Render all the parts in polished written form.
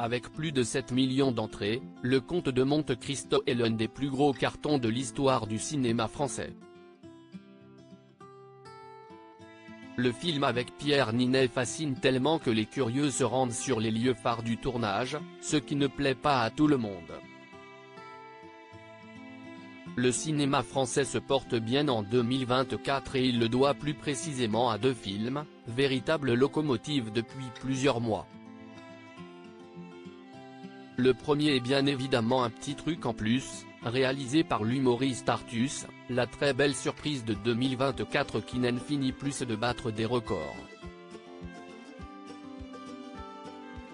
Avec plus de 7 millions d'entrées, Le Comte de Monte Cristo est l'un des plus gros cartons de l'histoire du cinéma français. Le film avec Pierre Ninet fascine tellement que les curieux se rendent sur les lieux phares du tournage, ce qui ne plaît pas à tout le monde. Le cinéma français se porte bien en 2024 et il le doit plus précisément à deux films, véritables locomotives depuis plusieurs mois. Le premier est bien évidemment Un petit truc en plus, réalisé par l'humoriste Artus, la très belle surprise de 2024 qui n'en finit plus de battre des records.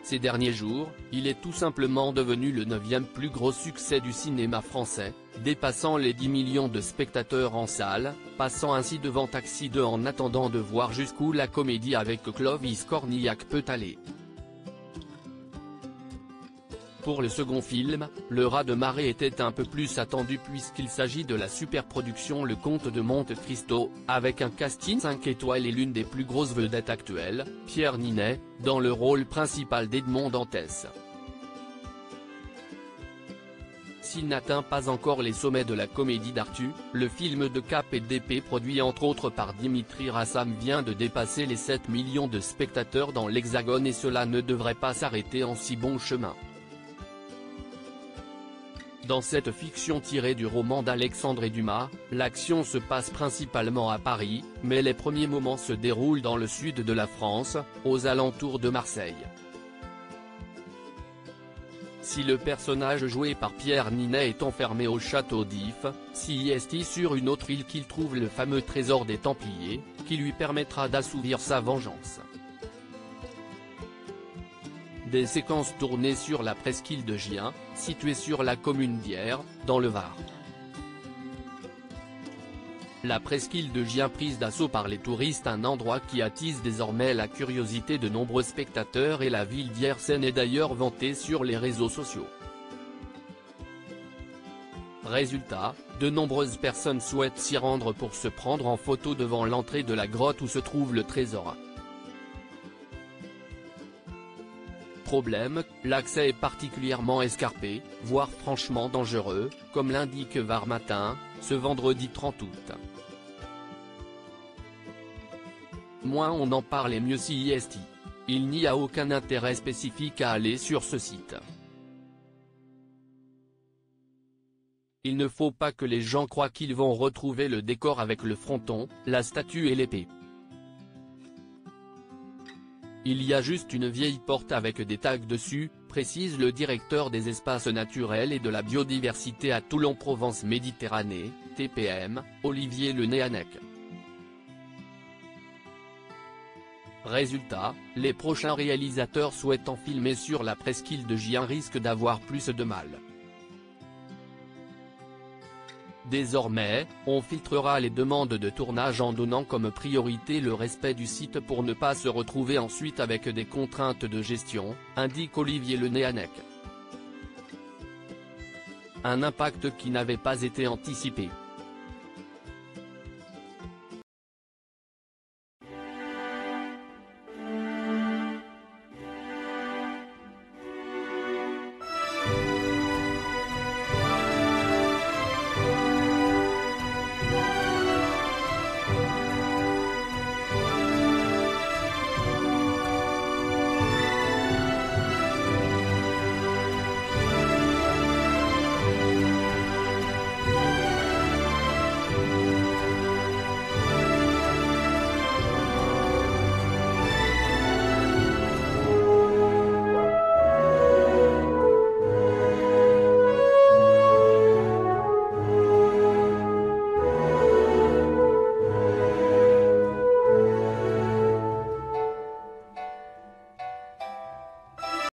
Ces derniers jours, il est tout simplement devenu le 9e plus gros succès du cinéma français, dépassant les 10 millions de spectateurs en salle, passant ainsi devant Taxi 2 en attendant de voir jusqu'où la comédie avec Clovis Cornillac peut aller. Pour le second film, Le Raz de marée était un peu plus attendu puisqu'il s'agit de la superproduction Le Comte de Monte Cristo, avec un casting 5 étoiles et l'une des plus grosses vedettes actuelles, Pierre Ninet, dans le rôle principal d'Edmond Dantès. S'il n'atteint pas encore les sommets de la comédie d'Artus, le film de Cap et d'épée produit entre autres par Dimitri Rassam vient de dépasser les 7 millions de spectateurs dans l'Hexagone et cela ne devrait pas s'arrêter en si bon chemin. Dans cette fiction tirée du roman d'Alexandre Dumas, l'action se passe principalement à Paris, mais les premiers moments se déroulent dans le sud de la France, aux alentours de Marseille. Si le personnage joué par Pierre Ninet est enfermé au château d'If, CIST sur une autre île qu'il trouve le fameux trésor des Templiers, qui lui permettra d'assouvir sa vengeance. Des séquences tournées sur la presqu'île de Gien, située sur la commune d'Hyères, dans le Var. La presqu'île de Gien prise d'assaut par les touristes, un endroit qui attise désormais la curiosité de nombreux spectateurs et la ville d'Hyères s'en est d'ailleurs vantée sur les réseaux sociaux. Résultat, de nombreuses personnes souhaitent s'y rendre pour se prendre en photo devant l'entrée de la grotte où se trouve le trésor. Problème, l'accès est particulièrement escarpé, voire franchement dangereux, comme l'indique Var Matin, ce vendredi 30 août. Moins on en parle et mieux CIST. Il n'y a aucun intérêt spécifique à aller sur ce site. Il ne faut pas que les gens croient qu'ils vont retrouver le décor avec le fronton, la statue et l'épée. Il y a juste une vieille porte avec des tags dessus, précise le directeur des espaces naturels et de la biodiversité à Toulon-Provence Méditerranée, TPM, Olivier Le Néanec. Résultat, les prochains réalisateurs souhaitant filmer sur la presqu'île de Gien risquent d'avoir plus de mal. Désormais, on filtrera les demandes de tournage en donnant comme priorité le respect du site pour ne pas se retrouver ensuite avec des contraintes de gestion, indique Olivier Le Néanec. Un impact qui n'avait pas été anticipé.